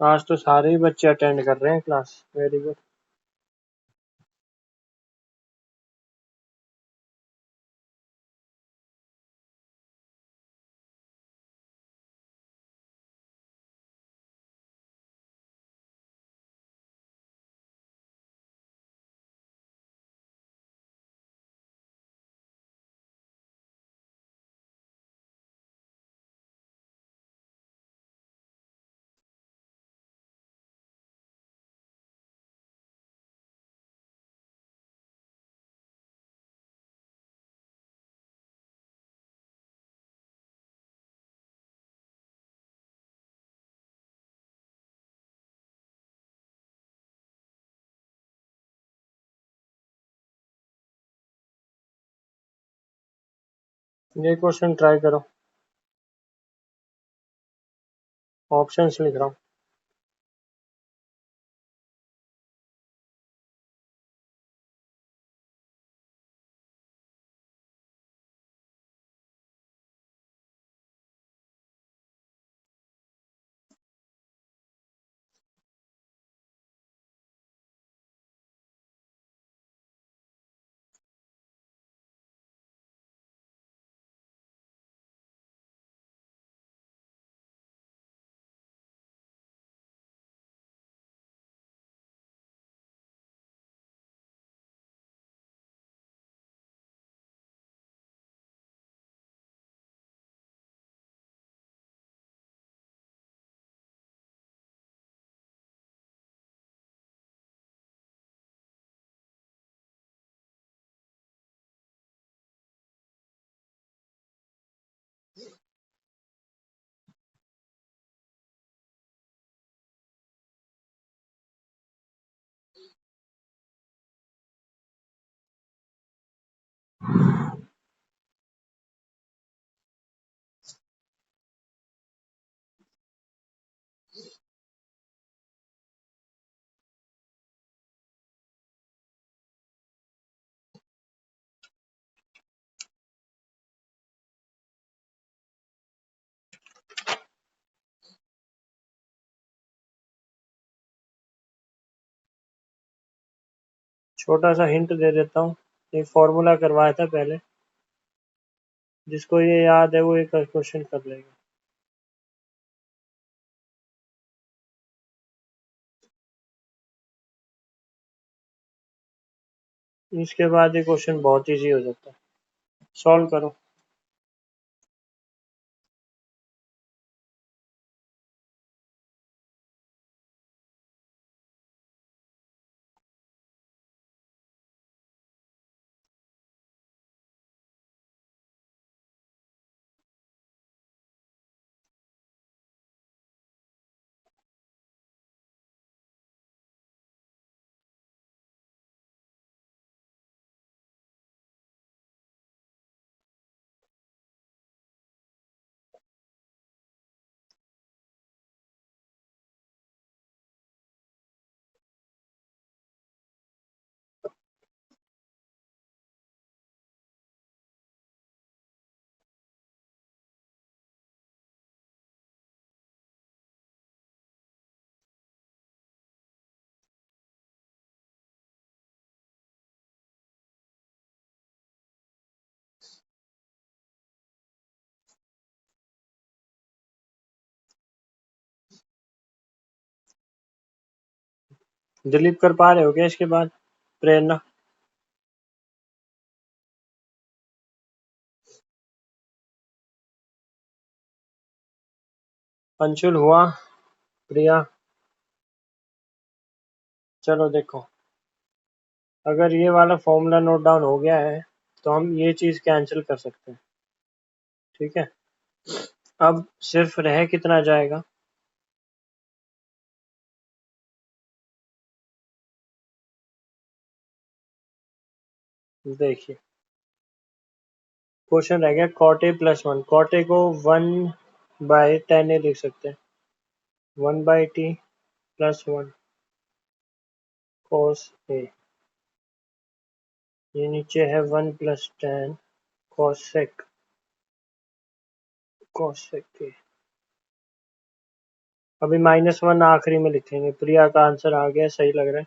आज तो सारे ही बच्चे अटेंड कर रहे हैं क्लास। Very good. ये क्वेश्चन ट्राई करो। ऑप्शंस लिख रहा हूँ। छोटा सा हिंट दे देता हूँ। एक फॉर्मूला करवाया था पहले। जिसको ये याद है वो एक क्वेश्चन कर लेगा। इसके बाद ये क्वेश्चन बहुत इजी हो जाता है। सॉल्व करो। डिलीट कर पा रहे हो क्या इसके बाद? प्रेरणा। अंशुल हुआ? प्रिया? चलो देखो। अगर ये वाला फॉर्मूला नोट डाउन हो गया है तो हम ये चीज कैंसिल कर सकते हैं। ठीक है। अब सिर्फ रह कितना जाएगा? देखिए, क्वेश्चन रह गया cot A plus one. Cot A को 1/10 लिख सकते हैं। 1/t प्लस वन cos ए। ये नीचे है 1 + 10 cosec ए। अभी -1 आखिरी में लिखेंगे। प्रिया का आंसर आ गया, सही लग रहा है।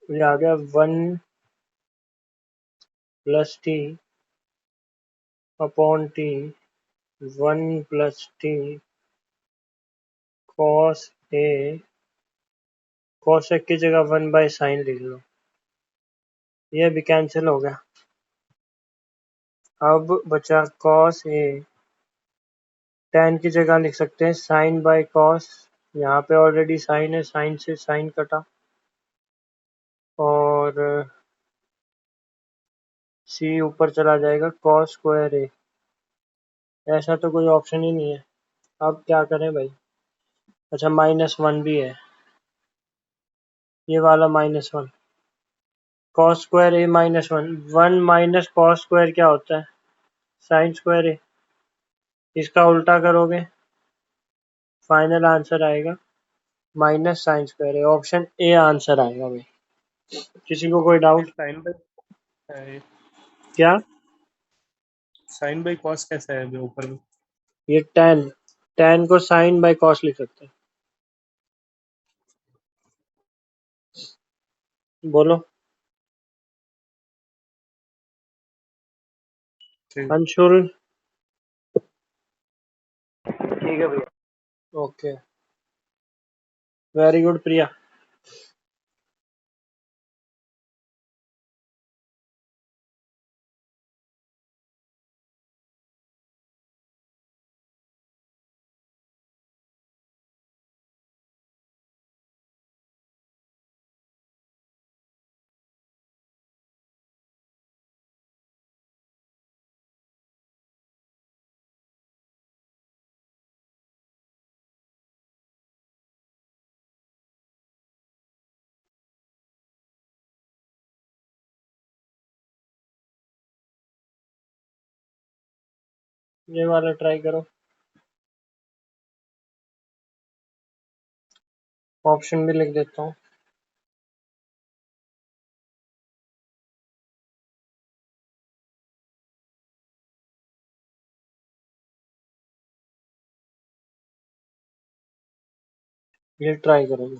ये आ गया 1 + t/t, 1 + t cos a, cosec की जगह 1/sin लिख लो, ये भी कैंसिल हो गया। अब बचा cos a, tan की जगह लिख सकते हैं sin/cos, यहाँ पे ऑलरेडी साइन है, साइन से साइन कटा, और c ऊपर चला जाएगा cos²a। ऐसा तो कोई ऑप्शन ही नहीं है, अब क्या करें भाई। अच्छा, -1 भी है, ये वाला -1, cos²a -1, 1 माइनस cos² क्या होता है, sin²a। इसका उल्टा करोगे, फाइनल आंसर आएगा -sin²a। ऑप्शन ए आंसर आएगा भाई। किसी को कोई फिर डाउट? साइन बाई क्या? साइन बाई कॉस कैसा है जो ऊपर में? ये tan को sin/cos लिख सकते हैं। बोलो ठीक। अंशुल। ठीक है भैया। ओके, वेरी गुड प्रिया। ये वाला ट्राई करो, ऑप्शन भी लिख देता हूँ। ये ट्राई करोगे?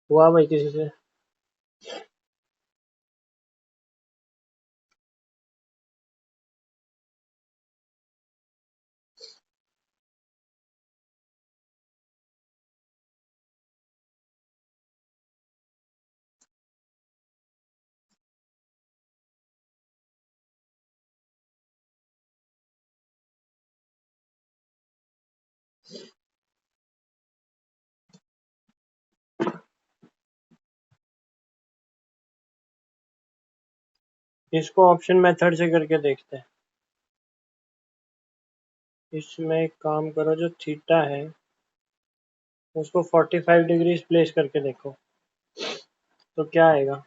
हुआ भाई किसी से? इसको ऑप्शन मेथड से करके देखते हैं। इसमें एक काम करो, जो थीटा है उसको 45 डिग्री प्लेस करके देखो तो क्या आएगा।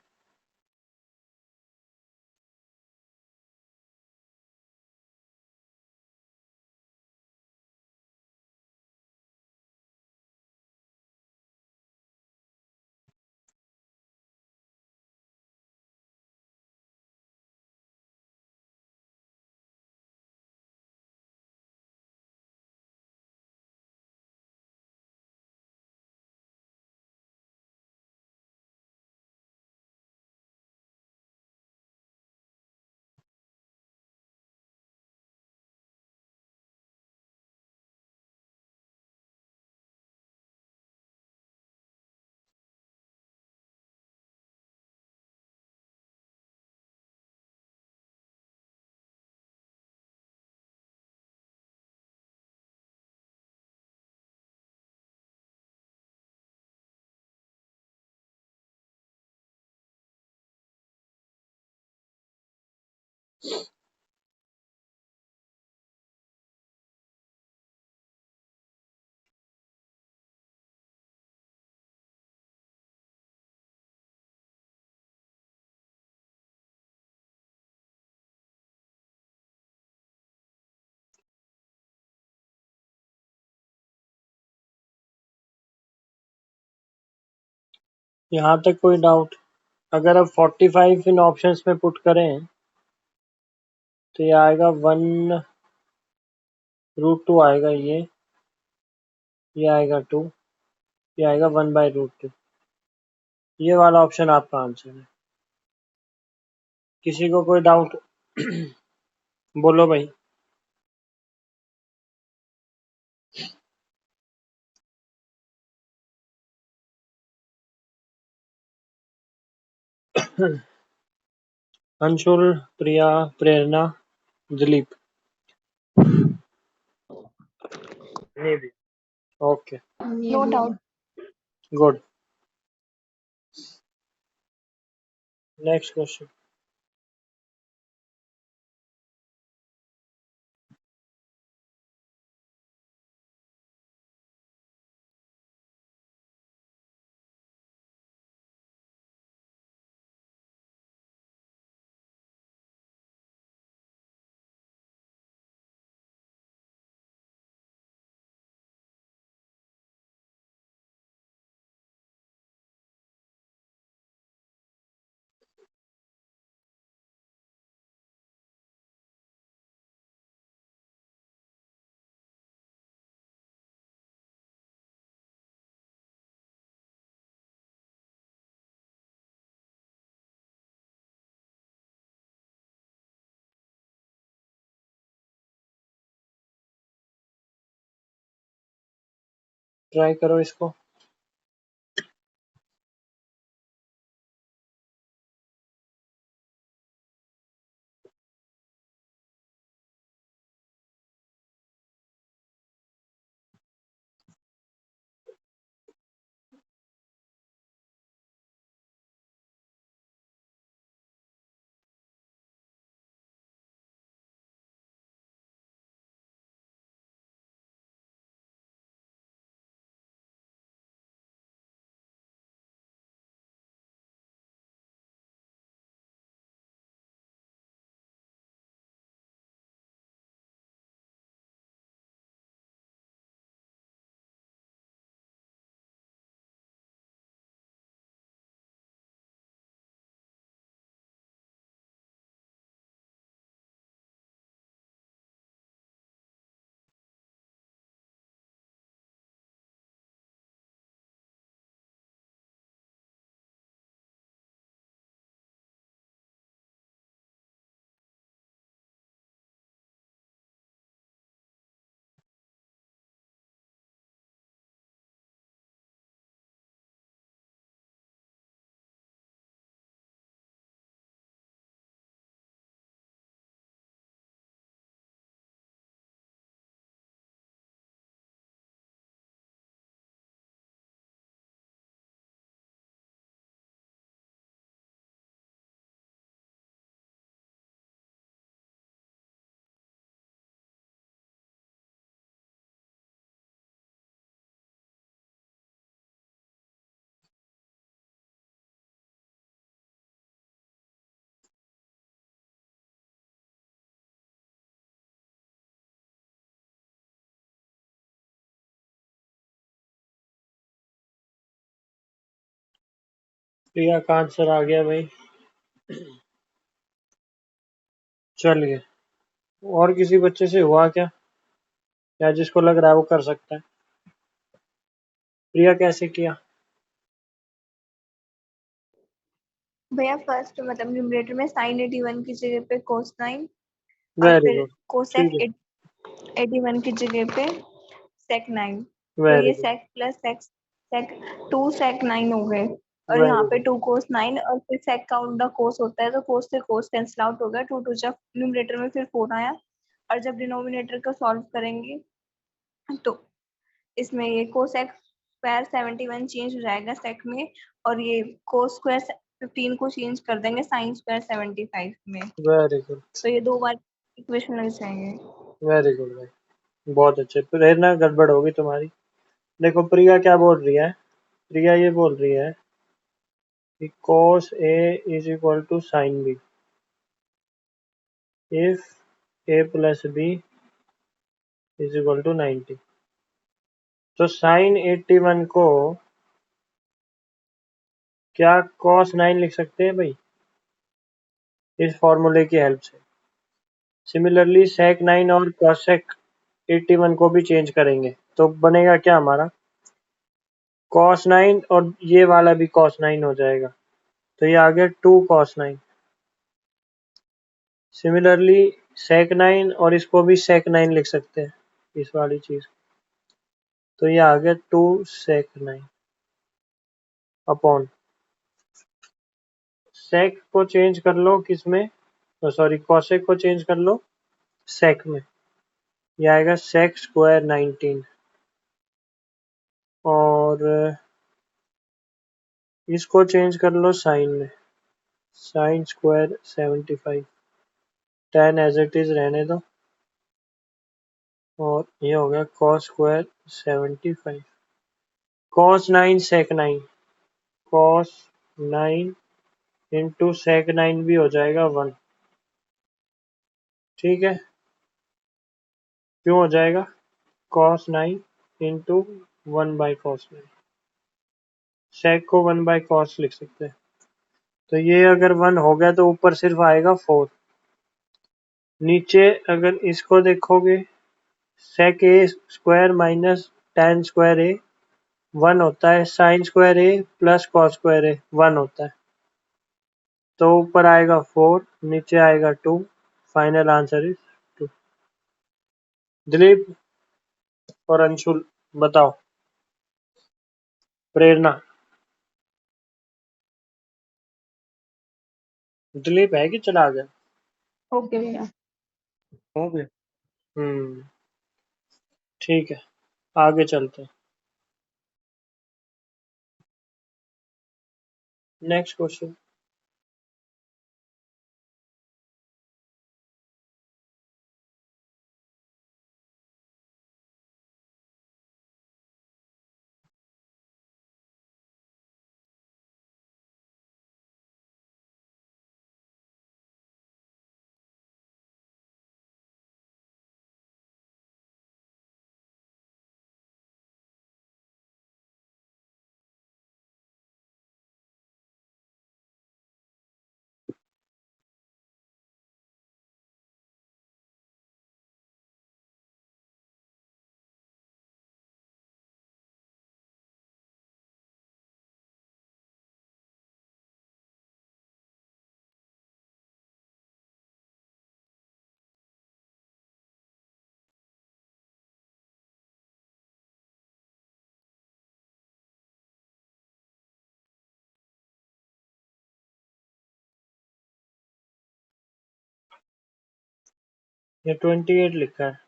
यहाँ तक कोई डाउट? अगर अब 45 इन ऑप्शंस में पुट करें तो ये आएगा 1√2 आएगा, ये आएगा 2, ये आएगा 1/√2। ये वाला ऑप्शन आपका आंसर है। किसी को कोई डाउट? बोलो भाई। अंशुल, प्रिया, प्रेरणा, दिलीप। नहीं भी। Okay, no doubt. Good. Next question. Try करो इसको। प्रिया का आंसर आ गया भाई। चलिए, और किसी बच्चे से हुआ क्या, या जिसको लग रहा है वो कर सकता है? प्रिया कैसे किया? भैया फर्स्ट मतलब न्यूमरेटर में साइन 81 की जगह पे कोसाइन, और वेरी फिर गुड। कोसेक ठीक है। 81 की जगह पे सेक 9। तो वेरी ये गुड। सेक प्लस सेक सेक 2 सेक 9 हो गए। और यहाँ वेरी पे गुड। 2 कोस 9 और फिर सेक का उल्टा कोस होता है, तो कोस से कोस कैंसिल आउट हो गया। 2 टू जब न्यूमरेटर में फिर 4 आया, और जब डिनोमिनेटर को सॉल्व करेंगे तो इसमें ये कोसेक स्क्वायर 71 चेंज हो जाएगा सेक में, और ये कोस स्क्वायर 15 को चेंज कर देंगे साइन स्क्वायर 75 में। Very good. तो ये 2 बार इक्वेशन लग जाएंगे। वेरी गुड भाई, बहुत अच्छे। प्रेरणा गड़बड़ होगी तुम्हारी। देखो प्रिया क्या बोल रही है। प्रिया ये बोल रही है कि cos A is equal to sin B if A plus B is equal to 90। तो sin 81 को क्या cos 9 लिख सकते हैं भाई इस फॉर्मूले की हेल्प से? सिमिलरली sec 9 और cosec 81 को भी चेंज करेंगे तो बनेगा क्या हमारा, cos 9 और ये वाला भी cos 9 हो जाएगा, तो ये आ गया 2 cos 9। सिमिलरली sec 9 और इसको भी sec 9 लिख सकते हैं इस वाली चीज, तो ये आ गया 2 sec 9 अपॉन sec को चेंज कर लो किसमें, सॉरी cosec को चेंज कर लो sec में, ये आएगा sec स्क्वायर 19। और इसको चेंज कर लो साइन में, sine square 75। tan as it is रहने दो, और ये हो गया cos square 75। cos 9 sec 9, cos 9 into sec 9 भी हो जाएगा 1। ठीक है, क्यों हो जाएगा, cos 9 into 1 by cos 9, sec को 1 बाई cos लिख सकते हैं। तो ये अगर 1 हो गया तो ऊपर सिर्फ आएगा 4। नीचे अगर इसको देखोगे sec a square minus tan square a 1 होता है, sin square a plus cos square a 1 होता है, तो ऊपर आएगा 4, नीचे आएगा 2। Final answer is 2। दिलीप और अंशुल बताओ। प्रेरणा, दिलीप है कि चला गया? ओके भैया। हो गया। हम्म, ठीक है, आगे चलते हैं। Next question. ये 28 लिखा है।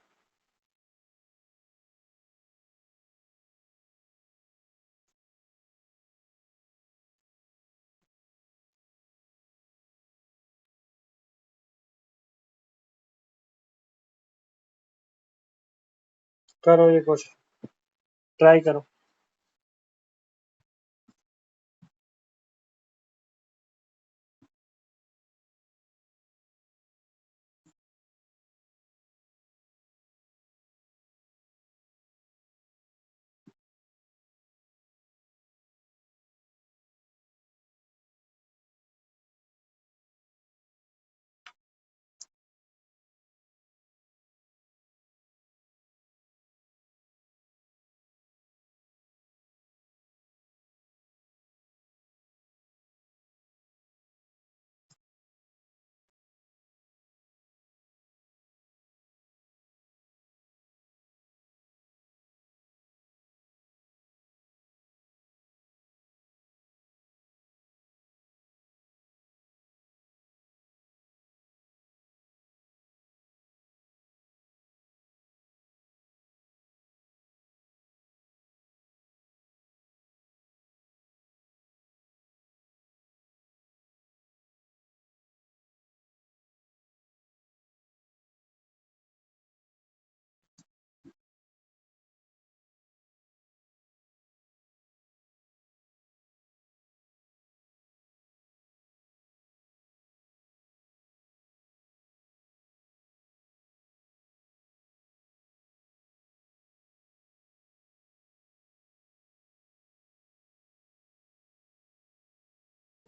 करो ये क्वेश्चन, ट्राई करो।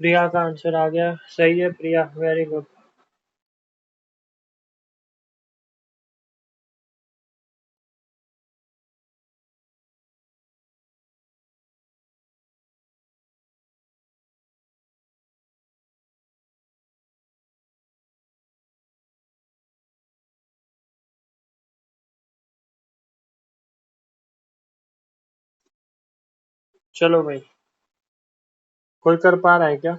प्रिया का आंसर आ गया, सही है प्रिया, वेरी गुड। चलो भाई, कोई कर पा रहा है क्या?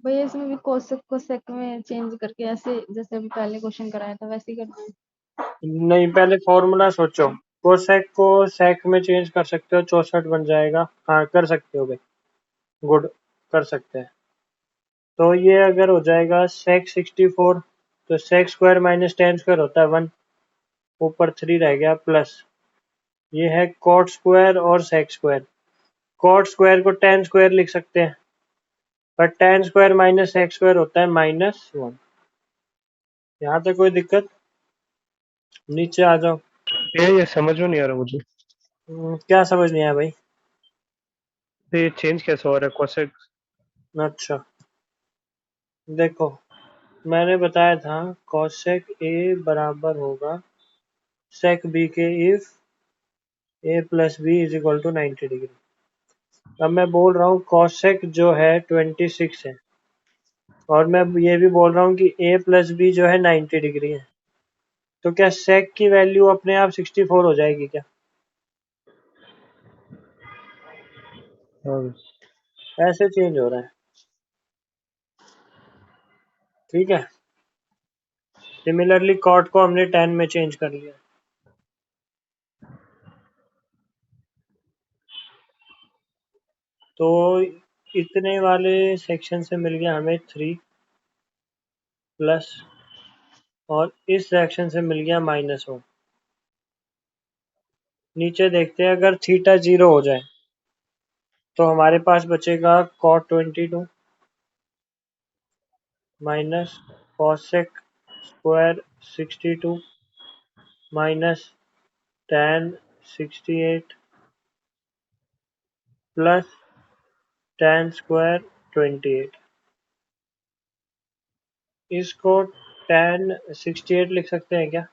भैया इसमें भी कोसेक को सेक में चेंज करके ऐसे जैसे अभी पहले क्वेश्चन कराया था वैसे ही करना है। नहीं, पहले फॉर्मूला सोचो। कोसेक को सेक में चेंज कर सकते हो, 64 बन जाएगा। हाँ, कर सकते हो भाई, गुड, कर सकते हैं। तो ये अगर हो जाएगा सेक 64, तो sec square minus tan square होता है 1, ऊपर 3 रह गया प्लस, ये है कॉट स्क्वायर और सेक स्क्वायर। कॉट स्क्वायर को टेन स्क्वायर लिख सकते हैं, पर tan square minus sec square होता है -1। यहाँ तक कोई दिक्कत? नीचे आ जाओ। ये समझ में नहीं आ रहा मुझे, क्या समझ नहीं आया भाई? ये चेंज कैसे हो रहा है कोसेक? अच्छा, देखो, मैंने बताया था कॉसेक ए बराबर होगा सेक बी के if A plus B is equal to 90 degree. अब मैं बोल रहा हूँ कॉसेक जो है 26 है, और मैं ये भी बोल रहा हूँ कि ए प्लस बी जो है 90 डिग्री है, तो क्या सेक की वैल्यू अपने आप 64 हो जाएगी क्या? हाँ, ऐसे चेंज हो रहा है, ठीक है। सिमिलरली कॉट को हमने 10 में चेंज कर लिया, तो इतने वाले सेक्शन से मिल गया हमें 3 प्लस, और इस सेक्शन से मिल गया -1। नीचे देखते हैं, अगर थीटा 0 हो जाए तो हमारे पास बचेगा cot 22 minus cosec square 62 minus tan 68 plus tan square 28। इसको tan 68 लिख सकते हैं क्या?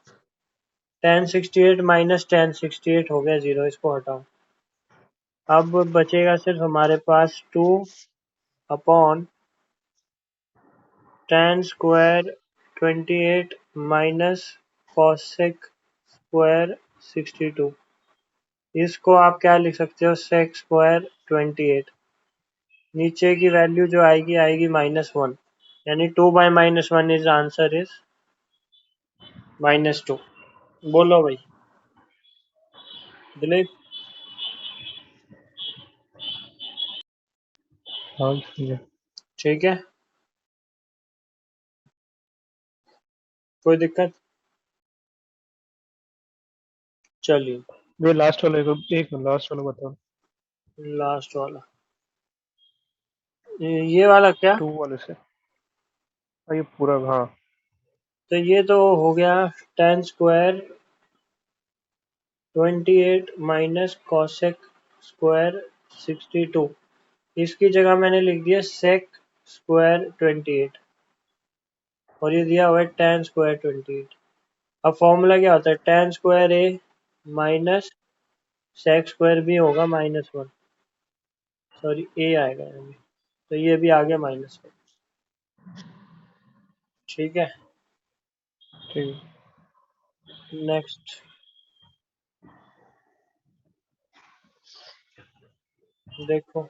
tan 68 माइनस tan 68 हो गया 0, इसको हटाओ। अब बचेगा सिर्फ हमारे पास 2 upon tan square 28 minus cosec square 62। इसको आप क्या लिख सकते हो, sec स्क्वायर 28। नीचे की वैल्यू जो आएगी आएगी -1, यानी 2/-1 इज आंसर इज -2। बोलो भाई दिलीप। हाँ ठीक है। ठीक है, कोई दिक्कत? चलिए, ये लास्ट वाले को एक लास्ट वाला बताओ, लास्ट वाला, ये वाला क्या? 2 वाले से। हाँ, ये पूरा, हाँ। तो ये तो हो गया tan square 28 minus cosec square 62। इसकी जगह मैंने लिख दिया sec स्क्वायर 28, और ये दिया हुआ है tan स्क्वायर 28। अब फॉर्मूला क्या होता है, tan स्क्वायर ए माइनस sec स्क्वायर बी होगा -1, सॉरी ए आएगा यानी, तो ये भी आ गया -1। ठीक है, ठीक है। नेक्स्ट देखो।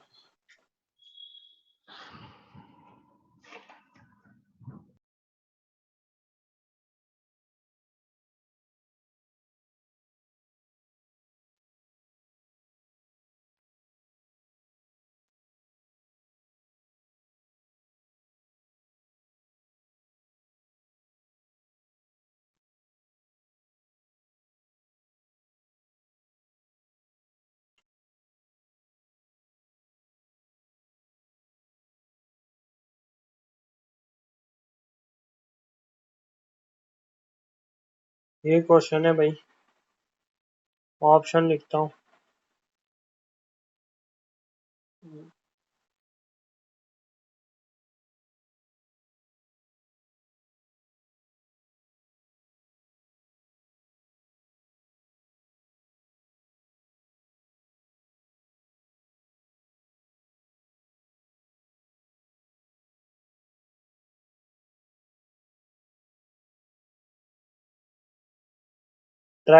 ये क्वेश्चन है भाई, ऑप्शन लिखता हूँ। ट्राई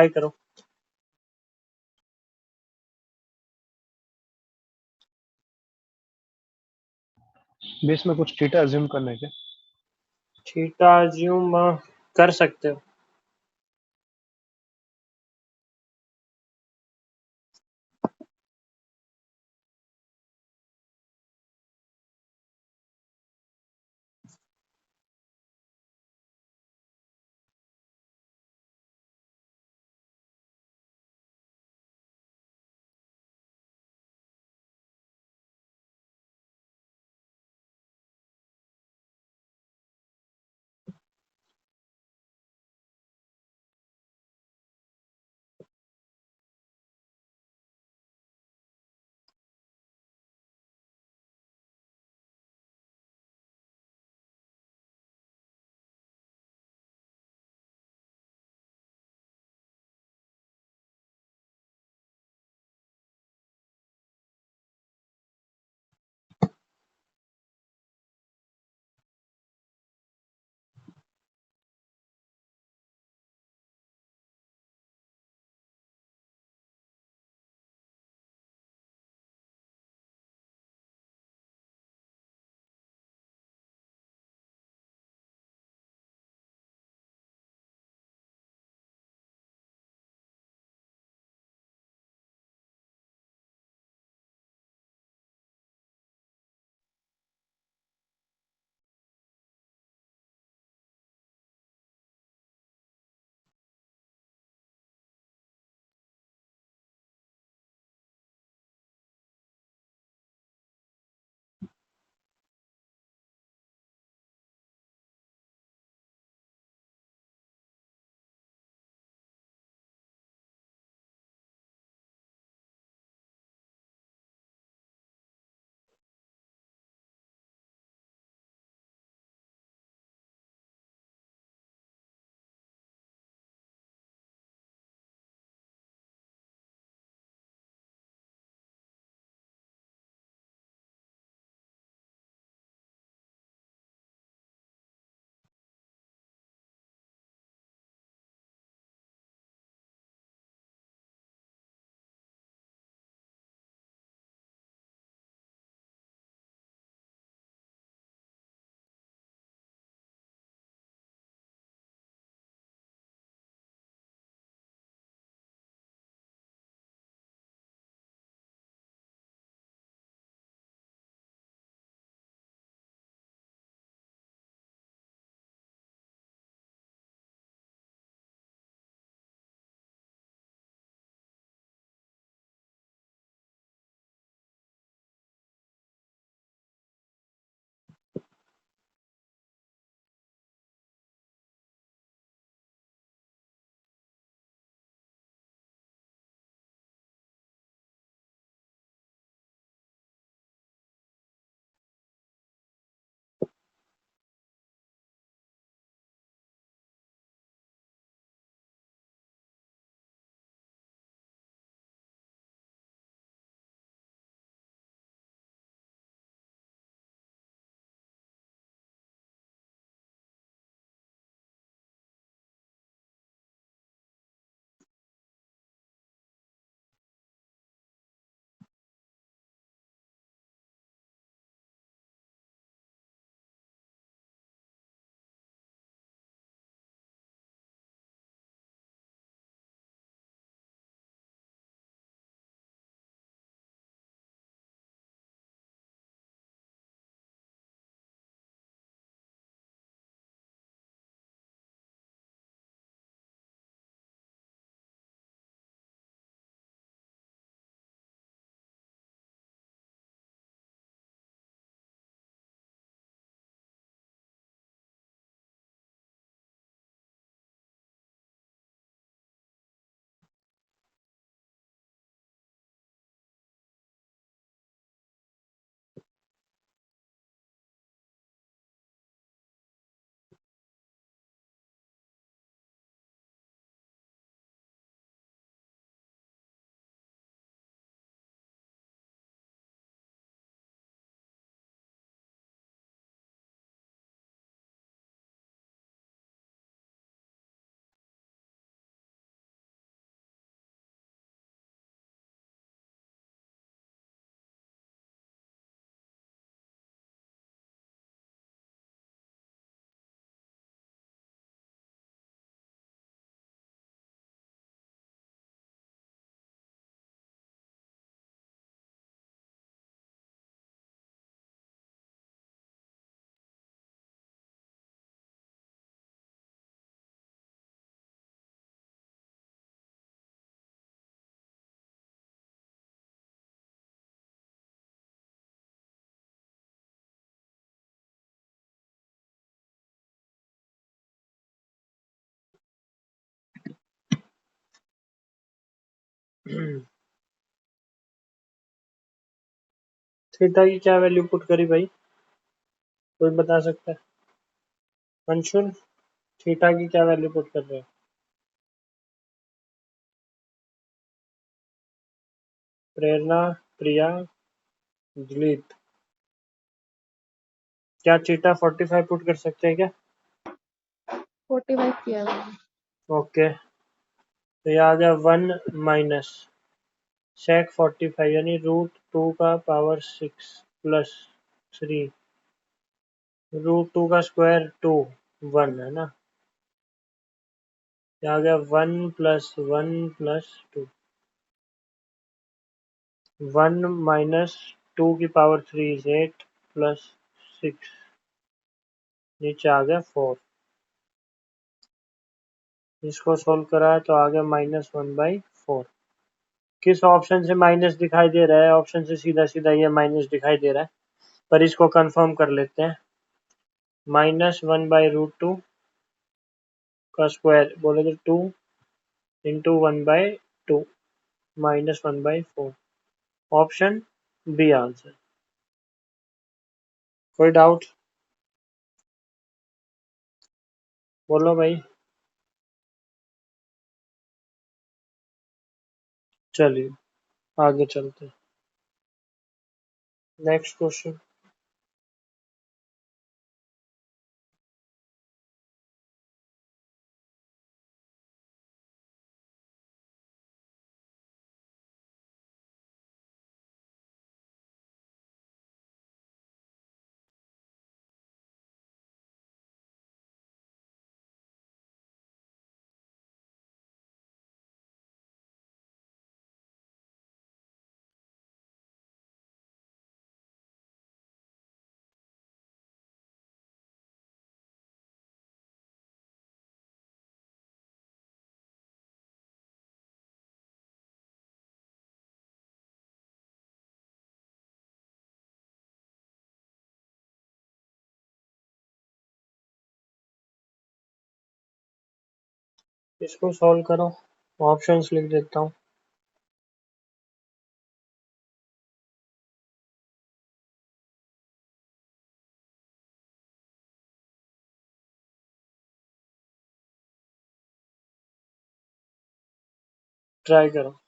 करो। बेस में कुछ थीटा अज्यूम करना है क्या? थीटा अज्यूम कर सकते हो। थीटा की क्या वैल्यू पुट करी भाई, कोई बता सकता है? अंशुल, थीटा की क्या वैल्यू पुट कर रहे हो? प्रेरणा, प्रिया, दिलीप, क्या थीटा 45 पुट कर सकते हैं क्या? 45 किया मैंने। ओके, तो ये आ गया 1 माइनस सेक 45 यानी √2 का पावर 6 प्लस 3 √2 का स्क्वायर 2 1 है ना, ये आ गया 1 प्लस 1 प्लस 2 1 माइनस 2 की पावर 3 इज 8 प्लस 6 नीचे आ गया 4। इसको सोल्व करा है तो आ गया -1/4। किस ऑप्शन से माइनस दिखाई दे रहा है? ऑप्शन से सीधा सीधा ये माइनस दिखाई दे रहा है, पर इसको कंफर्म कर लेते हैं। -1/√2 का स्क्वायर बोले तो 2 इंटू 1/2 -1/4। Option B answer. कोई डाउट? बोलो भाई। चलिए आगे चलते हैं। Next question. इसको सॉल्व करो, ऑप्शंस लिख देता हूँ। ट्राई करो।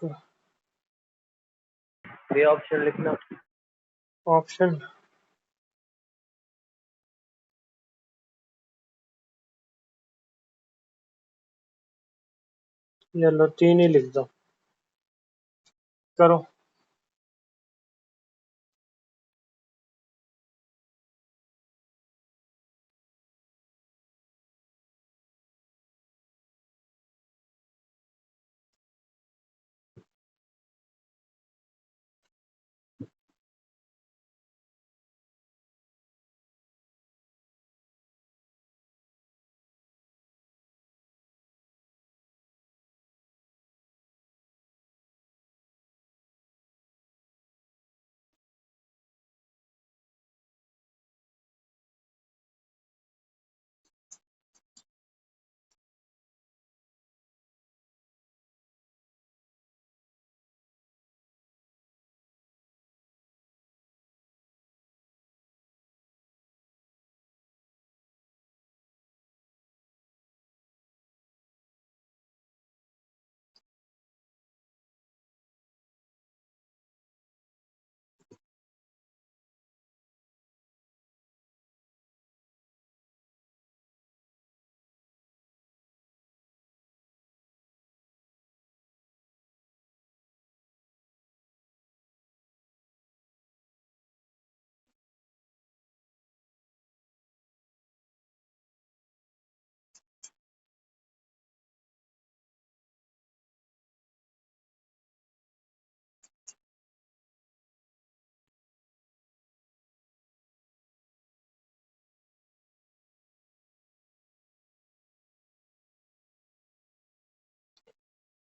इसको। ये ऑप्शन लिखना। ऑप्शन चलो 3 ही लिख दो। करो।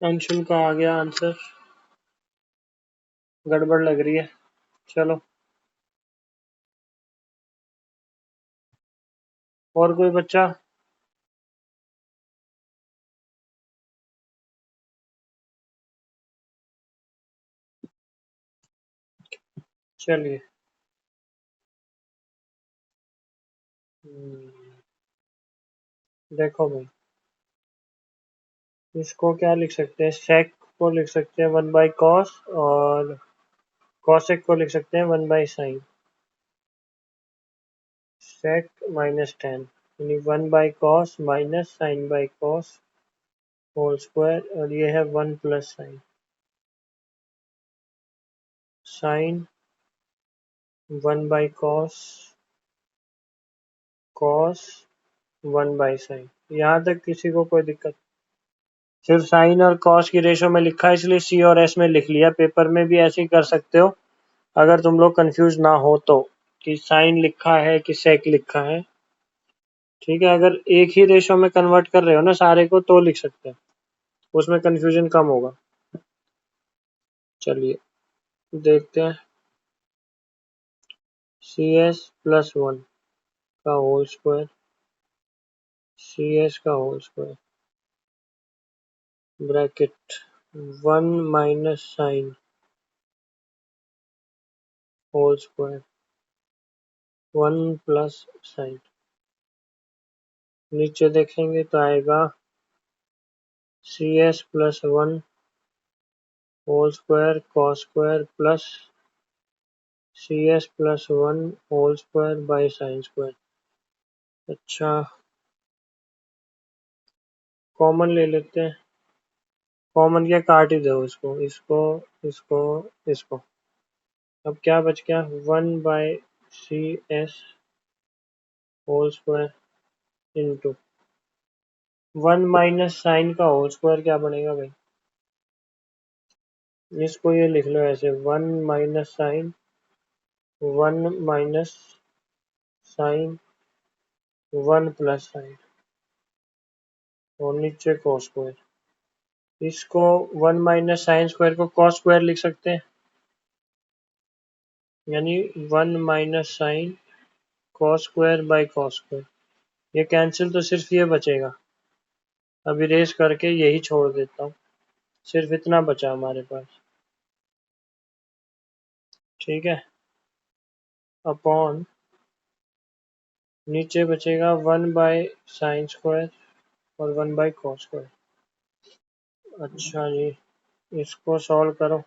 अंशुल का आ गया आंसर। गड़बड़ लग रही है। चलो और कोई बच्चा? चलिए देखो भाई, इसको क्या लिख सकते हैं? सेक को लिख सकते हैं 1/cos और कॉसेक को लिख सकते हैं 1/sin। सेक माइनस टेन यानी 1/cos minus sin/cos whole square, और ये है 1 plus sign. Sign 1/cos cos 1/sin। यहाँ तक किसी को कोई दिक्कत? सिर्फ साइन और कॉस की रेशो में लिखा है इसलिए सी और एस में लिख लिया। पेपर में भी ऐसे ही कर सकते हो अगर तुम लोग कंफ्यूज ना हो तो, कि साइन लिखा है कि सेक लिखा है। ठीक है, अगर एक ही रेशो में कन्वर्ट कर रहे हो ना सारे को तो लिख सकते हैं, उसमें कंफ्यूजन कम होगा। चलिए देखते हैं। सी एस प्लस 1 का होल स्क्वायर, सी एस का whole square bracket 1 minus sine whole square 1 plus sine. नीचे देखेंगे तो आएगा C S plus 1 whole square cos square plus C S plus 1 whole square by sine square. अच्छा common ले लेते हैं। कॉमन क्या, काट ही दो इसको इसको इसको इसको। अब क्या बच गया? 1/cs whole square into 1 minus sine का होल स्क्वायर क्या बनेगा भाई? इसको ये लिख लो ऐसे 1 minus sine 1 minus sine 1 plus sine और नीचे कॉस स्क्वायर। इसको 1 माइनस साइन स्क्वायर को कॉस स्क्वायर लिख सकते हैं, यानी 1 minus sine cos square by cos square. ये कैंसिल तो सिर्फ ये बचेगा। अब इरेज करके यही छोड़ देता हूँ, सिर्फ इतना बचा हमारे पास। ठीक है, अपॉन नीचे बचेगा 1 बाय साइन स्क्वायर और 1 बाय कॉस स्क्वायर। अच्छा जी, इसको सॉल्व करो।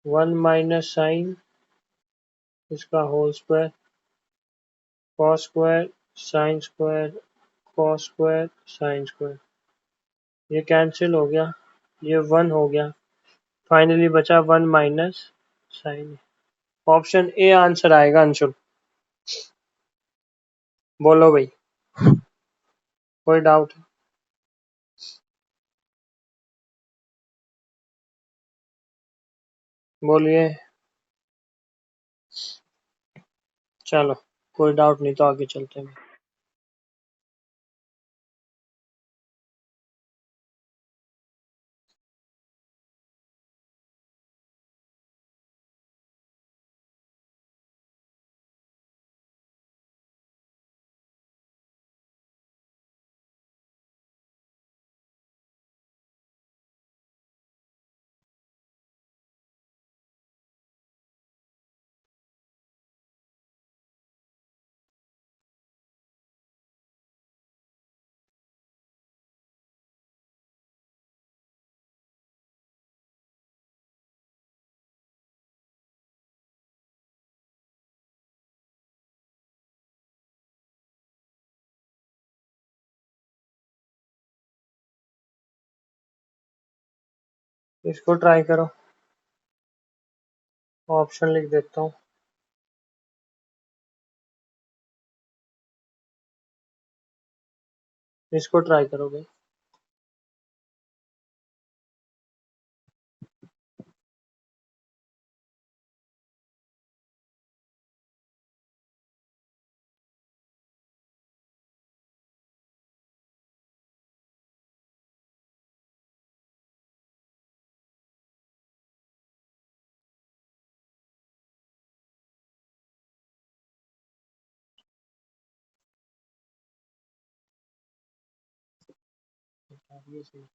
1 माइनस साइन इसका whole square, cos square sine square, cos square sine square, ये कैंसिल हो गया, ये 1 हो गया, फाइनली बचा 1 minus sine. Option A answer आएगा अंशुल। बोलो भाई, कोई डाउट? बोलिए। चलो कोई डाउट नहीं तो आगे चलते हैं। इसको ट्राई करो, ऑप्शन लिख देता हूँ। इसको ट्राई करो भाई। ये सही।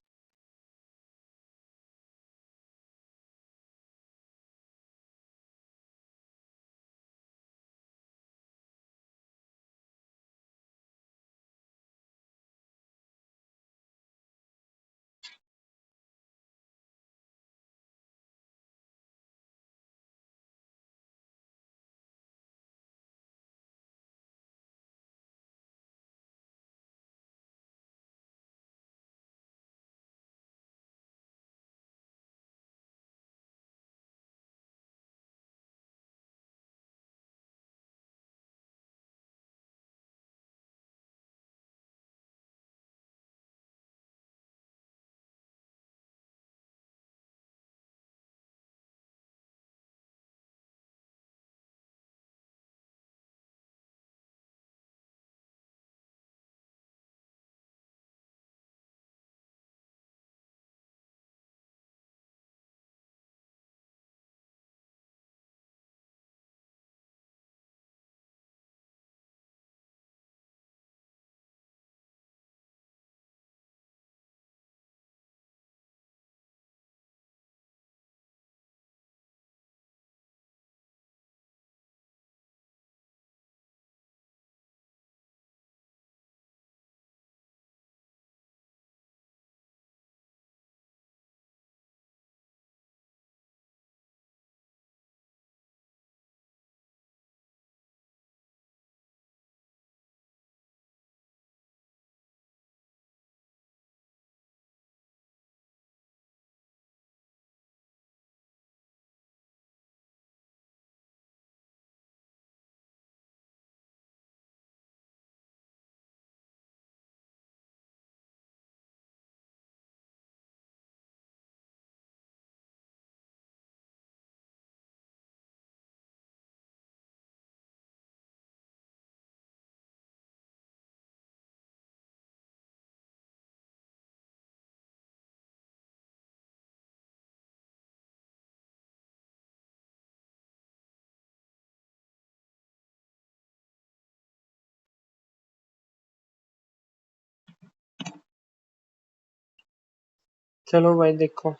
चलो भाई देखो,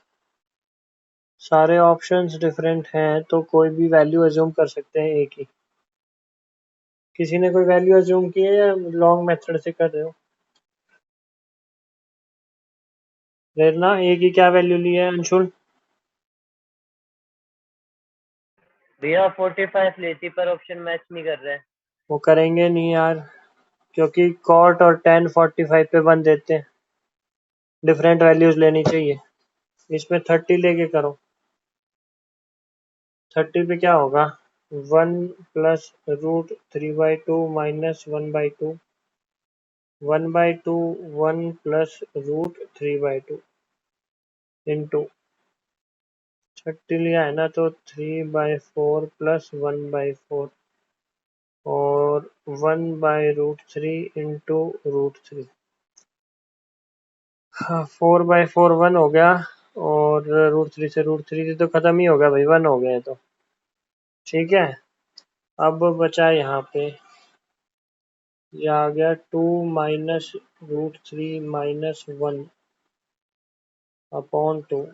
सारे ऑप्शंस डिफरेंट हैं तो कोई भी वैल्यू अज्यूम कर सकते हैं एक ही। किसी ने कोई वैल्यू अज्यूम की है या लॉन्ग मेथड से कर रहे हो? प्रेरणा ए की क्या वैल्यू ली है अंशुल? भैया 45 लेती पर ऑप्शन मैच नहीं कर रहा है। वो करेंगे नहीं यार, क्योंकि कॉट और tan 45 पे बन देते हैं, डिफरेंट वैल्यूज लेनी चाहिए। इसमें 30 लेके करो। 30 पे क्या होगा? 1 प्लस √3/2 माइनस 1/2, 1/2 1 प्लस √3/2 इंटू 30 लिया है ना, तो 3/4 प्लस 1/4 और 1/√3 इंटू √3। हाँ, 4/4 1 हो गया और √3 से √3 तो खत्म ही हो गया भाई, 1 हो गया है तो ठीक है। अब बचा यहाँ पे, ये आ गया 2 माइनस √3 माइनस 1 अपॉन 2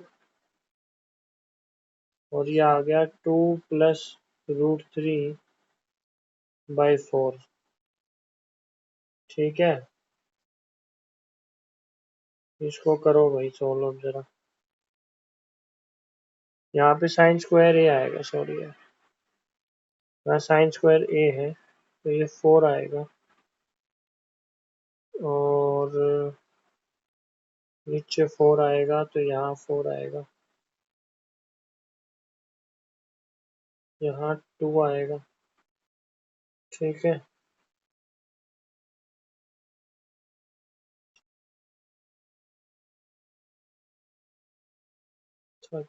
और ये आ गया 2 प्लस √3/4। ठीक है, इसको करो भाई सोल्व अब जरा। यहाँ पे साइन स्क्वायर ए आएगा, सॉरी यार, यहाँ साइन स्क्वायर ए है तो ये 4 आएगा और नीचे 4 आएगा तो यहाँ 4 आएगा, यहाँ 2 आएगा। ठीक है, तो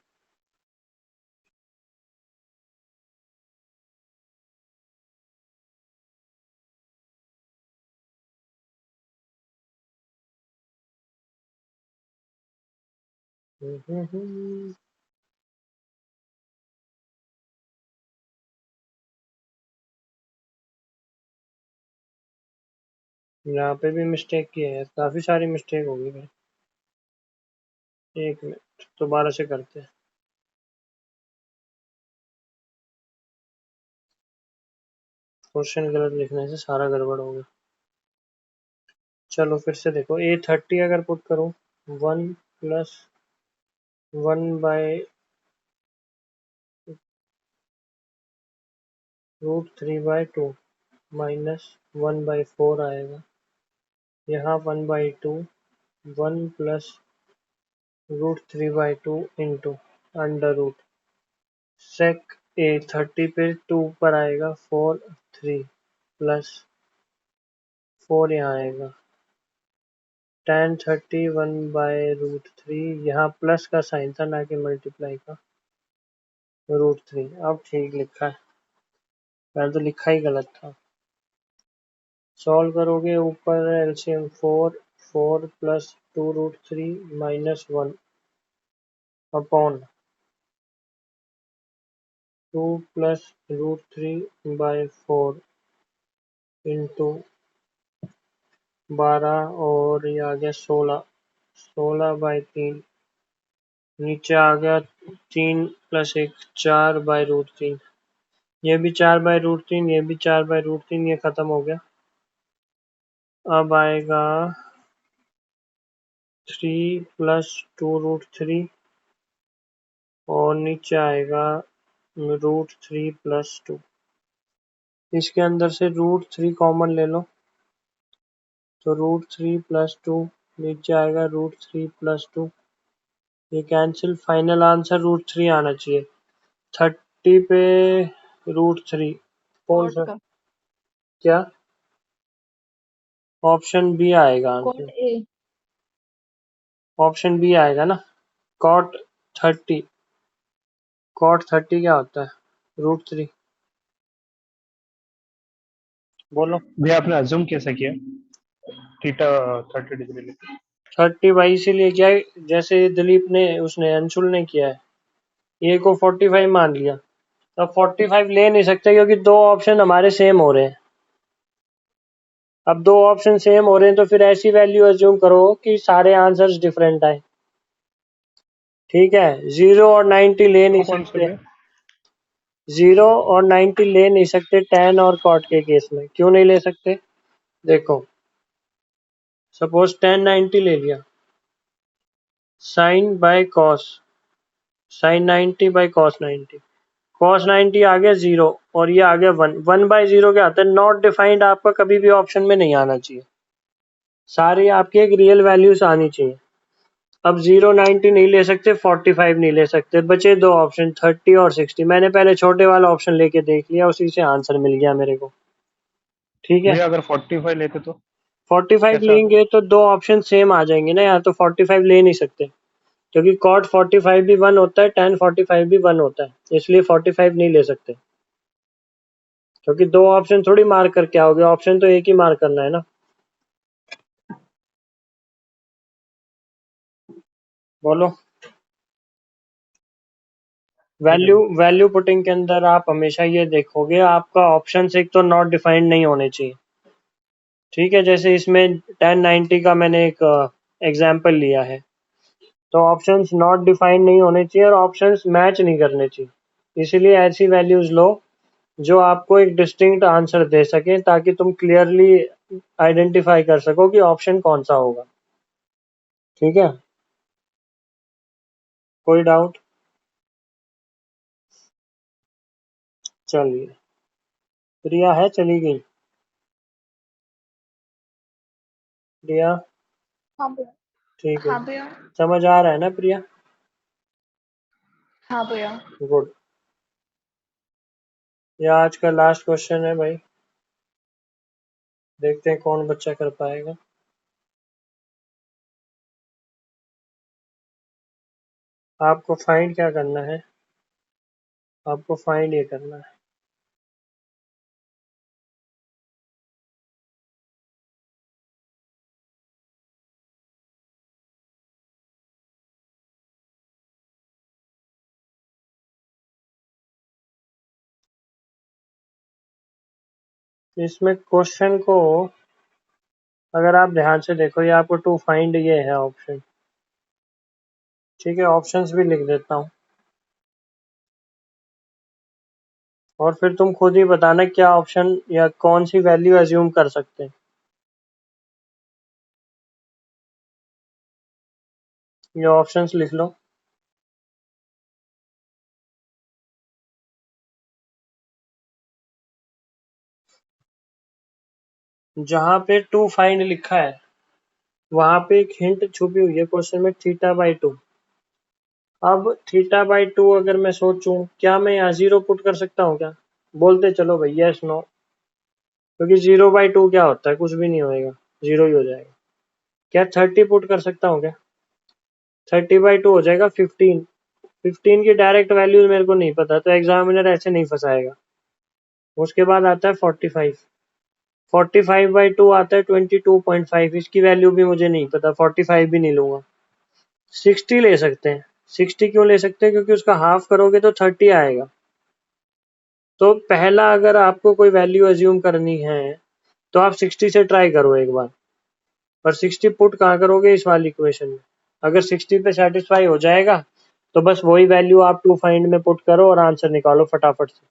यहाँ पे भी मिस्टेक की है, काफी सारी मिस्टेक होगी भाई। एक मिनट, दोबारा से करते हैं। क्वेश्चन गलत लिखने से सारा गड़बड़ हो गया। चलो फिर से देखो, A30 अगर पुट करूँ 1 प्लस 1/√3/2 माइनस 1/4 आएगा, यहाँ 1/2 1 plus √3/2 into under root sec A30 पे 2 ऊपर आएगा 4 3 प्लस 4 यहाँ आएगा tan 30 1/√3, यहाँ प्लस का साइन था ना कि मल्टीप्लाई का, √3। अब ठीक लिखा है, पहले तो लिखा ही गलत था। सॉल्व करोगे ऊपर LCM 4 plus 2√3 minus 1 upon 2 plus √3/4 into 12 और ये आ गया 16/3, नीचे आ गया 3 प्लस 1 4/√3, ये भी 4/√3, ये भी 4/√3, ये खत्म हो गया। अब आएगा 3 प्लस 2√3 और नीचे आएगा √3 प्लस 2। इसके अंदर से √3 कॉमन ले लो तो √3 प्लस 2, नीचे आएगा √3 प्लस 2, ये कैंसिल, फाइनल आंसर √3 आना चाहिए। 30 पे √3 कौन कॉट सा? का, क्या ऑप्शन बी आएगा कॉट आंसर? ए। ऑप्शन बी आएगा ना, कॉट 30। कॉट 30 क्या होता है? √3 बोलो। भैया आपने अज्यूम कैसा किया थीटा 30 डिग्री लेके? 30 भाई इसीलिए क्या है, जैसे दिलीप ने उसने अंशुल ने किया है, ए को 45 मान लिया, अब 45 ले नहीं सकते क्योंकि दो ऑप्शन हमारे सेम हो रहे हैं। अब दो ऑप्शन सेम हो रहे हैं तो फिर ऐसी वैल्यू अज्यूम करो कि सारे आंसर्स डिफरेंट आए। ठीक है, 0 और 90 ले नहीं वो कौन सा सकते, भैया? 0 और 90 ले नहीं सकते tan और cot के केस में। क्यों नहीं ले सकते? देखो, सपोज tan 90 ले लिया, sine by cos, sine 90 by cos 90, cos 90 आ गया 0 और ये आ गया 1, 1/0 क्या आता है, नॉट डिफाइंड आपका कभी भी ऑप्शन में नहीं आना चाहिए, सारी आपकी एक रियल वैल्यूज आनी चाहिए। अब 0 90 नहीं ले सकते, 45 नहीं ले सकते, बचे दो ऑप्शन 30 और 60। मैंने पहले छोटे वाला ऑप्शन लेके देख लिया, उसी से आंसर मिल गया मेरे को। ठीक है, भैया अगर 45 लेते तो 45 कैसे आता? लेंगे तो दो ऑप्शन सेम आ जाएंगे ना यार, तो 45 ले नहीं सकते क्योंकि कॉट 45 भी 1 होता है, tan 45 भी 1 होता है, इसलिए 45 नहीं ले सकते क्योंकि दो ऑप्शन थोड़ी मार्क करके आओगे, ऑप्शन तो एक ही मार्क करना है ना। बोलो। ठीक है वैल्यू भैया। वैल्यू पुटिंग के अंदर आप हमेशा ये देखोगे आपका ऑप्शन एक तो नॉट डिफाइंड नहीं होने चाहिए। ठीक है, जैसे इसमें 1090 का मैंने एक एग्जाम्पल लिया है, तो ऑप्शंस नॉट डिफाइंड नहीं होने चाहिए और ऑप्शंस मैच नहीं करने चाहिए, इसीलिए ऐसी वैल्यूज लो जो आपको एक डिस्टिंक्ट आंसर दे सके ताकि तुम क्लियरली आइडेंटिफाई कर सको कि ऑप्शन कौन सा होगा। ठीक है, कोई डाउट? चलिए, प्रिया है चली गई? प्रिया, हाँ भैया। ठीक है, हाँ भैया। समझ आ रहा है ना प्रिया? हाँ भैया। गुड। ये आज का लास्ट क्वेश्चन है भाई, देखते हैं कौन बच्चा कर पाएगा। आपको फाइंड क्या करना है, आपको फाइंड ये करना है, इसमें क्वेश्चन को अगर आप ध्यान से देखो, ये आपको टू फाइंड ये है ऑप्शन। ठीक है, ऑप्शंस भी लिख देता हूँ और फिर तुम खुद ही बताना क्या ऑप्शन या कौन सी वैल्यू एज्यूम कर सकते हैं। ये ऑप्शंस लिख लो। जहां पे टू फाइंड लिखा है वहां पे एक हिंट छुपी हुई है क्वेश्चन में, θ/2। अब θ/2 अगर मैं सोचूं, क्या मैं यहाँ 0 पुट कर सकता हूँ क्या? बोलते चलो भाई यस नो, क्योंकि 0/2 क्या होता है, कुछ भी नहीं होएगा, 0 ही हो जाएगा। क्या 30 पुट कर सकता हूँ क्या? 30/2 हो जाएगा 15। 15 की डायरेक्ट वैल्यू मेरे को नहीं पता, तो एग्जामिनर ऐसे नहीं फंसाएगा। उसके बाद आता है 45, 45/2 आता है 22.5, इसकी वैल्यू भी मुझे नहीं पता, 45 भी नहीं लूंगा। 60 ले सकते हैं, 60 क्यों ले सकते हैं, क्योंकि उसका हाफ करोगे तो 30 आएगा। तो पहला अगर आपको कोई वैल्यू एज्यूम करनी है तो आप 60 से ट्राई करो एक बार, पर 60 पुट कहाँ करोगे इस वाली इक्वेशन में? अगर 60 पे सेटिस्फाई हो जाएगा तो बस वही वैल्यू आप टू फाइंड में पुट करो और आंसर निकालो फटाफट से।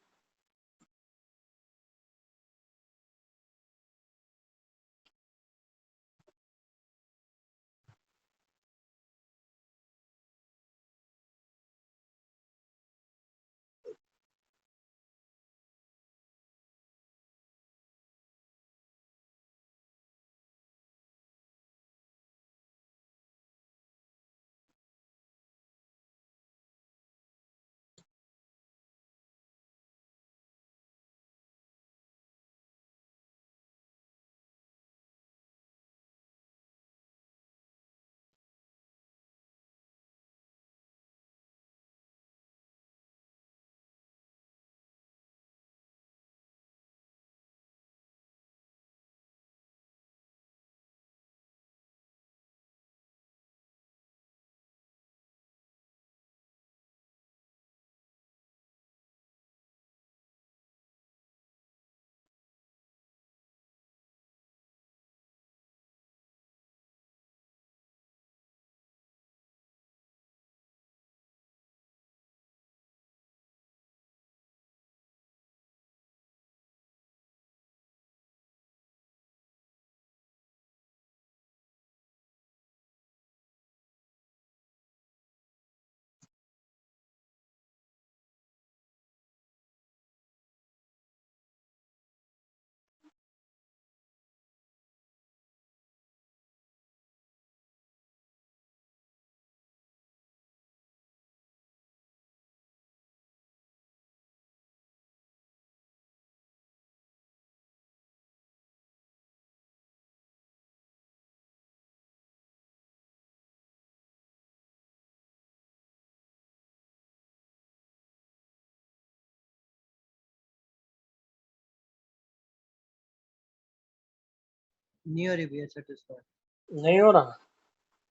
नहीं हो रही भैया सेटिस्फाई। नहीं हो रहा,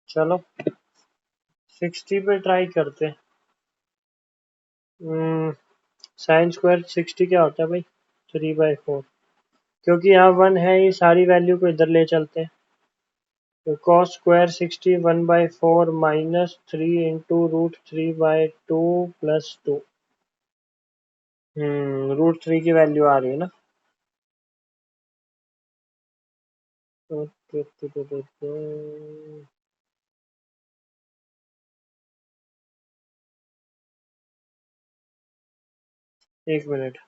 चलो 60 पे ट्राई करते। साइन स्क्वायर 60 क्या होता है भाई? 3/4। क्योंकि यहाँ 1 है, ये सारी वैल्यू को इधर ले चलते हैं। तो cos square 60 1/4 minus 3 into √3/2 plus 2। √3 की वैल्यू आ रही है ना। एक मिनट,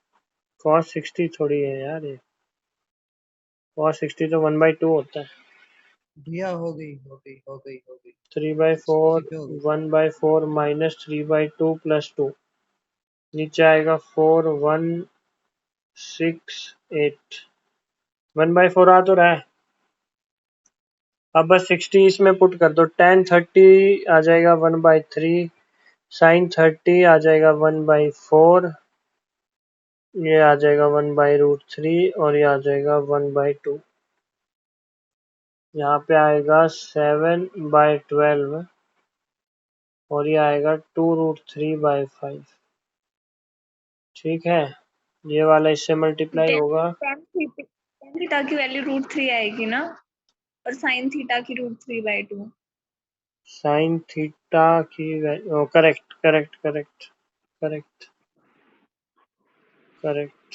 cos 60 थोड़ी है यार ये। cos 60 तो 1/2 होता है। भैया हो गई हो गई हो गई हो गई 3/4 60 पे हो गई। 1/4 माइनस 3/2 प्लस 2। नीचे आएगा 4168। 1/4 आ तो रहा है। अब बस 60 इसमें पुट कर दो। tan 30 आ जाएगा 1/3, sin 30 आ जाएगा 1/4, ये आ जाएगा 1/√3 और ये आ जाएगा 1/2। यहाँ पे आएगा 7/12 और ये आएगा 2√3/5। ठीक है, ये वाला इससे मल्टीप्लाई होगा। tan थीटा की वैल्यू √3 आएगी ना, और sin थीटा की √3/2। साइन थीटा की value, correct correct correct correct correct.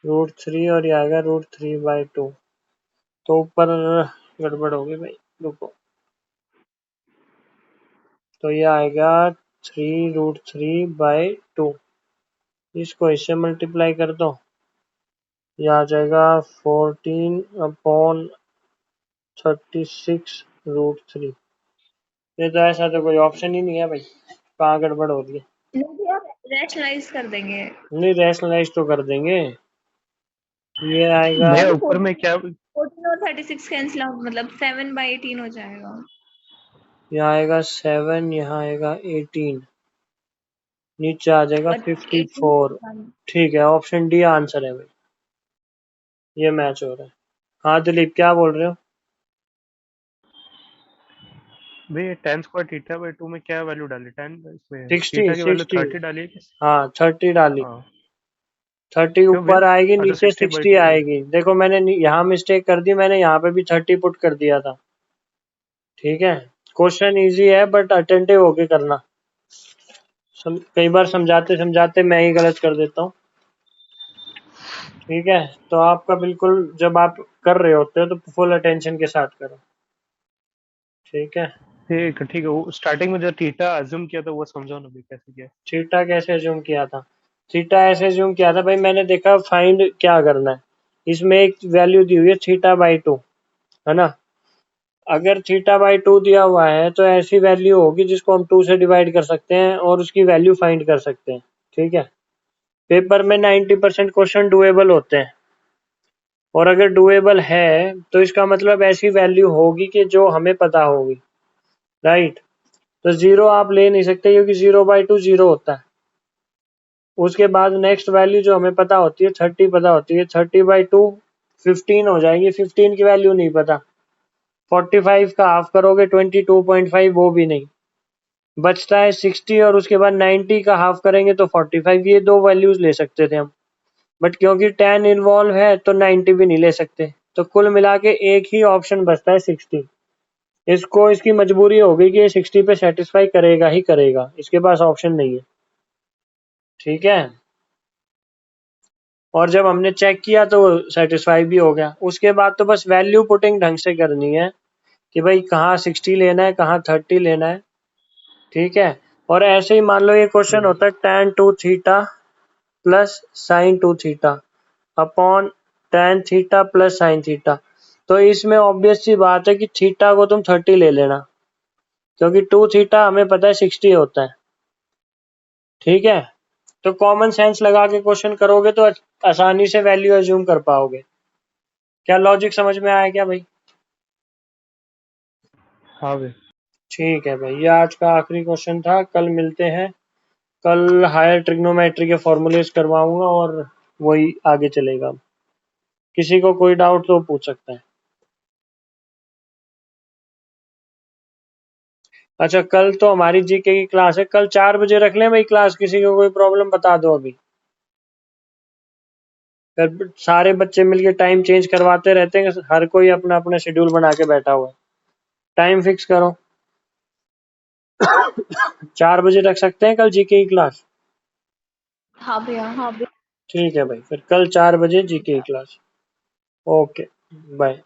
√3 और ये आएगा √3/2। तो ऊपर गड़बड़ होगी भाई, रुको। तो ये आएगा 3√3/2। इसको इससे मल्टीप्लाई कर दो, ये आ जाएगा 14/36√3। ये तो ऐसा तो कोई ऑप्शन ही नहीं है भाई, कहाँ गड़बड़ हो रही है। रैशनलाइज कर देंगे। नहीं, रैशनलाइज तो कर देंगे। ये आएगा, भैया ऊपर में क्या 14 और 36 कैंसिल आउट, मतलब 7/18 हो जाएगा। यहाँ आएगा 7, यहाँ आएगा 18, नीचे आ जाएगा और 54। 18 ठीक है, ऑप्शन डी आंसर है भाई, ये मैच हो रहा है। हाँ दिलीप, क्या बोल रहे हो? भैया tan स्क्वायर थीटा/2 में क्या वैल्यू डाली? tan इसमें 60 थीटा की वैल्यू 60। 30 डाली है क्या? हाँ 30 डाली। हाँ 30 क्यों भैया? ऊपर आएगी, अच्छा नीचे 60 60/2। आएगी। देखो मैंने यहाँ मिस्टेक कर दी, मैंने यहाँ पे भी 30 पुट कर दिया था। ठीक है, क्वेश्चन इजी है बट अटेंटिव होके करना। कई बार समझाते समझाते मैं ही गलत कर देता हूँ। ठीक है, तो आपका बिल्कुल जब आप कर रहे होते हो तो फुल अटेंशन के साथ करो। ठीक है, ठीक है वो स्टार्टिंग में जो थीटा अज्यूम किया था वो समझाओ ना भैया कैसे किया। थीटा कैसे अज्यूम किया था? थीटा ऐसे अज्यूम किया था भाई, मैंने देखा फाइंड क्या करना है। इसमें एक वैल्यू दी हुई है θ/2, है ना। अगर θ/2 दिया हुआ है तो ऐसी वैल्यू होगी जिसको हम 2 से डिवाइड कर सकते हैं और उसकी वैल्यू फाइंड कर सकते हैं। ठीक है, पेपर में 90% क्वेश्चन डुएबल होते हैं, और अगर डुएबल है तो इसका मतलब ऐसी वैल्यू होगी कि जो हमें पता होगी। राइट, तो 0 आप ले नहीं सकते क्योंकि 0/2 0 होता है। उसके बाद नेक्स्ट वैल्यू जो हमें पता होती है 30 पता होती है। 30/2 15 हो जाएगी, 15 की वैल्यू नहीं पता। 45 का हाफ करोगे 22.5, वो भी नहीं। बचता है 60 और उसके बाद 90 का हाफ करेंगे तो 45। ये दो वैल्यूज ले सकते थे हम, बट क्योंकि tan इन्वॉल्व है तो 90 भी नहीं ले सकते। तो कुल मिला के एक ही ऑप्शन बचता है 60। इसको इसकी मजबूरी हो गई कि ये 60 पे सेटिस्फाई करेगा ही करेगा, इसके पास ऑप्शन नहीं है। ठीक है, और जब हमने चेक किया तो सेटिस्फाई भी हो गया। उसके बाद तो बस वैल्यू पुटिंग ढंग से करनी है कि भाई कहाँ 60 लेना है, कहाँ 30 लेना है। ठीक है, और ऐसे ही मान लो ये क्वेश्चन होता है tan 2 theta plus sin 2 theta upon tan theta plus sin theta. तो इसमें ऑब्वियस सी बात है कि थीटा को तुम 30 ले लेना, क्योंकि 2 थीटा हमें पता है 60 होता है। ठीक है, तो कॉमन सेंस लगा के क्वेश्चन करोगे तो आसानी से वैल्यू अज्यूम कर पाओगे। क्या लॉजिक समझ में आया क्या भाई? हाँ भैया ठीक है भाई, ये आज का आखिरी क्वेश्चन था। कल मिलते हैं। कल हायर ट्रिग्नोमेट्री के फॉर्मूलेज करवाऊंगा और वही आगे चलेगा। किसी को कोई डाउट तो पूछ सकता है। अच्छा, कल तो हमारी जीके की क्लास है, कल 4 बजे रख लें भाई क्लास, किसी को कोई प्रॉब्लम बता दो अभी। फिर सारे बच्चे मिलके टाइम चेंज करवाते रहते हैं, हर कोई अपना अपना शेड्यूल बना के बैठा हुआ है। टाइम फिक्स करो। 4 बजे रख सकते हैं कल जीके की क्लास? हाँ भैया। ठीक है भाई, फिर कल 4 बजे जीके की क्लास। Okay, bye.